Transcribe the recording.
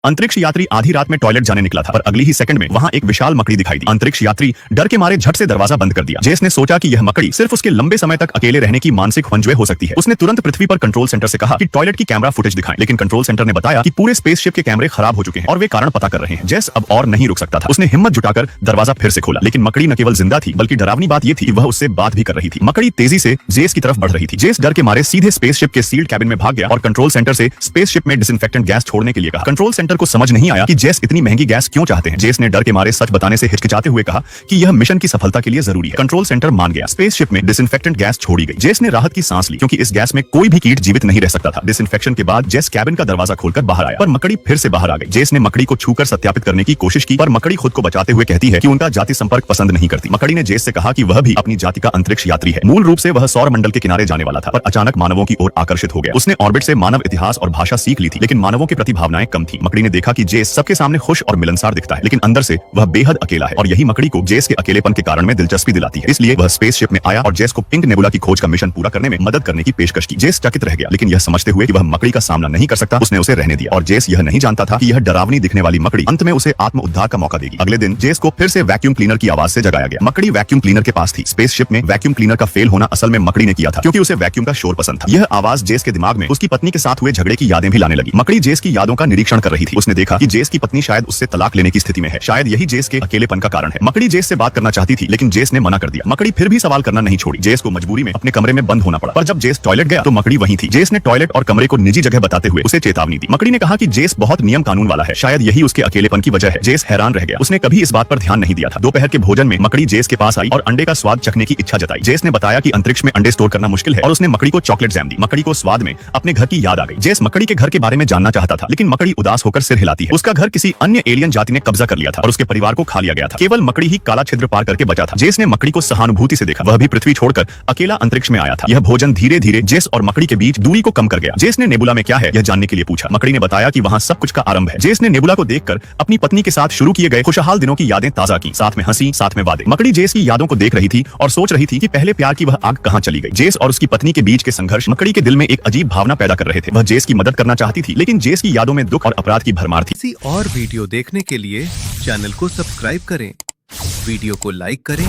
अंतरिक्ष यात्री आधी रात में टॉयलेट जाने निकला था, पर अगली ही सेकंड में वहां एक विशाल मकड़ी दिखाई दी। अंतरिक्ष यात्री डर के मारे झट से दरवाजा बंद कर दिया। जेस ने सोचा कि यह मकड़ी सिर्फ उसके लंबे समय तक अकेले रहने की मानसिक वंजवे हो सकती है। उसने तुरंत पृथ्वी पर कंट्रोल सेंटर से कहा कि टॉयलेट की कैमरा फुटेज दिखाएं, लेकिन कंट्रोल सेंटर ने बताया कि पूरे स्पेसशिप के कैमरे खराब हो चुके हैं और वे कारण पता कर रहे हैं। जेस अब और नहीं रुक सकता था। उसने हिम्मत जुटाकर दरवाजा फिर से खोला, लेकिन मकड़ी न केवल जिंदा थी बल्कि डरावनी बात यह थी कि वह उससे बात भी कर रही थी। मकड़ी तेजी से जेस की तरफ बढ़ रही थी। जेस डर के मारे सीधे स्पेसशिप के सील्ड कैबिन में भाग गया और कंट्रोल सेंटर से स्पेसशिप में डिसइंफेक्टेंट गैस छोड़ने के लिए कहा। कंट्रोल सेंटर को समझ नहीं आया कि जेस इतनी महंगी गैस क्यों चाहते हैं। जेस ने डर के मारे सच बताने से हिचकिचाते हुए कहा कि यह मिशन की सफलता के लिए जरूरी है। कंट्रोल सेंटर मान गया। स्पेसशिप में डिसइंफेक्टेंट गैस छोड़ी गई। जेस ने राहत की सांस ली, क्योंकि इस गैस में कोई भी कीट जीवित नहीं रह सकता था। डिसइंफेक्शन के बाद जेस कैबिन का दरवाजा खोलकर बाहर आया, पर मकड़ी फिर से बाहर आ गई। जेस ने मकड़ी को छूकर सत्यापित करने की कोशिश की, पर मकड़ी खुद को बचाते हुए कहती है कि उनका जाति संपर्क पसंद नहीं करती। मकड़ी ने जेस से कहा कि वह भी अपनी जाति का अंतरिक्ष यात्री है। मूल रूप से वह सौर मंडल के किनारे जाने वाला था, पर अचानक मानवों की ओर आकर्षित हो गया। उसने ऑर्बिट से मानव इतिहास और भाषा सीख ली थी, लेकिन मानवों की प्रति भावनाएं कम थी। मकड़ी ने देखा कि जेस सबके सामने खुश और मिलनसार दिखता है, लेकिन अंदर से वह बेहद अकेला है, और यही मकड़ी को जेस के अकेलेपन के कारण में दिलचस्पी दिलाती है। इसलिए वह स्पेसशिप में आया और जेस को पिंक नेबुला की खोज का मिशन पूरा करने में मदद करने की पेशकश की। जेस चकित रह गया, लेकिन यह समझते हुए कि वह मकड़ी का सामना नहीं कर सकता, उसने उसे रहने दिया। और जेस यह नहीं जानता था कि यह डरावनी दिखने वाली मकड़ी अंत में उसे आत्म उद्धार का मौका देगी। अगले दिन जेस को फिर से वैक्यूम क्लीनर की आवाज से जगाया गया। मकड़ी वैक्यूम क्लीनर के पास थी। स्पेसशिप में वैक्यूम क्लीनर का फेल होना असल में मकड़ी ने किया था, क्योंकि उसे वैक्यूम का शोर पसंद था। यह आवाज जेस के दिमाग में उसकी पत्नी के साथ हुए झगड़े की यादें भी लाने लगी। मकड़ी जेस की यादों का निरीक्षण कर रही थी। उसने देखा कि जेस की पत्नी शायद उससे तलाक लेने की स्थिति में है। शायद यही जेस के अकेलेपन का कारण है। मकड़ी जेस से बात करना चाहती थी, लेकिन जेस ने मना कर दिया। मकड़ी फिर भी सवाल करना नहीं छोड़ी। जेस को मजबूरी में अपने कमरे में बंद होना पड़ा, पर जब जेस टॉयलेट गया तो मकड़ी वहीं थी। जेस ने टॉयलेट और कमरे को निजी जगह बताते हुए उसे चेतावनी दी। मकड़ी ने कहा कि जेस बहुत नियम कानून वाला है, शायद यही उसके अकेलेपन की वजह है। जेस हैरान रह गया। उसने कभी इस बात पर ध्यान नहीं दिया था। दोपहर के भोजन में मकड़ी जेस के पास आई और अंडे का स्वाद चखने की इच्छा जताई। जेस ने बताया कि अंतरिक्ष में अंडे स्टोर करना मुश्किल है, और उसने मकड़ी को चॉकलेट जैम दी। मकड़ी को स्वाद में अपने घर की याद आ गई। जेस मकड़ी के घर के बारे में जानना चाहता था, लेकिन मकड़ी उदास होकर सिर हिलाती है। उसका घर किसी अन्य एलियन जाति ने कब्जा कर लिया था और उसके परिवार को खा लिया गया था। केवल मकड़ी ही काला छिद्र पार करके बचा था। जेस ने मकड़ी को सहानुभूति से देखा। वह भी पृथ्वी छोड़कर अकेला अंतरिक्ष में आया था। यह भोजन धीरे धीरे जेस और मकड़ी के बीच दूरी को कम कर गया। जेस ने नेबुला में क्या है यह जानने के लिए पूछा। मकड़ी ने बताया कि वहां सब कुछ का आरंभ है। जेस ने नेबुला को देखकर अपनी पत्नी के साथ शुरू किए गए खुशहाल दिनों की यादें ताजा की। साथ में हंसी, साथ में वादे। मकड़ी जेस की यादों को देख रही थी और सोच रही थी कि पहले प्यार की वह आग कहां चली गई। जेस और उसकी पत्नी के बीच के संघर्ष मकड़ी के दिल में एक अजीब भावना पैदा कर रहे थे। वह जेस की मदद करना चाहती थी, लेकिन जेस की यादों में दुख और अपराध की भरमार थी। किसी और वीडियो देखने के लिए चैनल को सब्सक्राइब करें, वीडियो को लाइक करें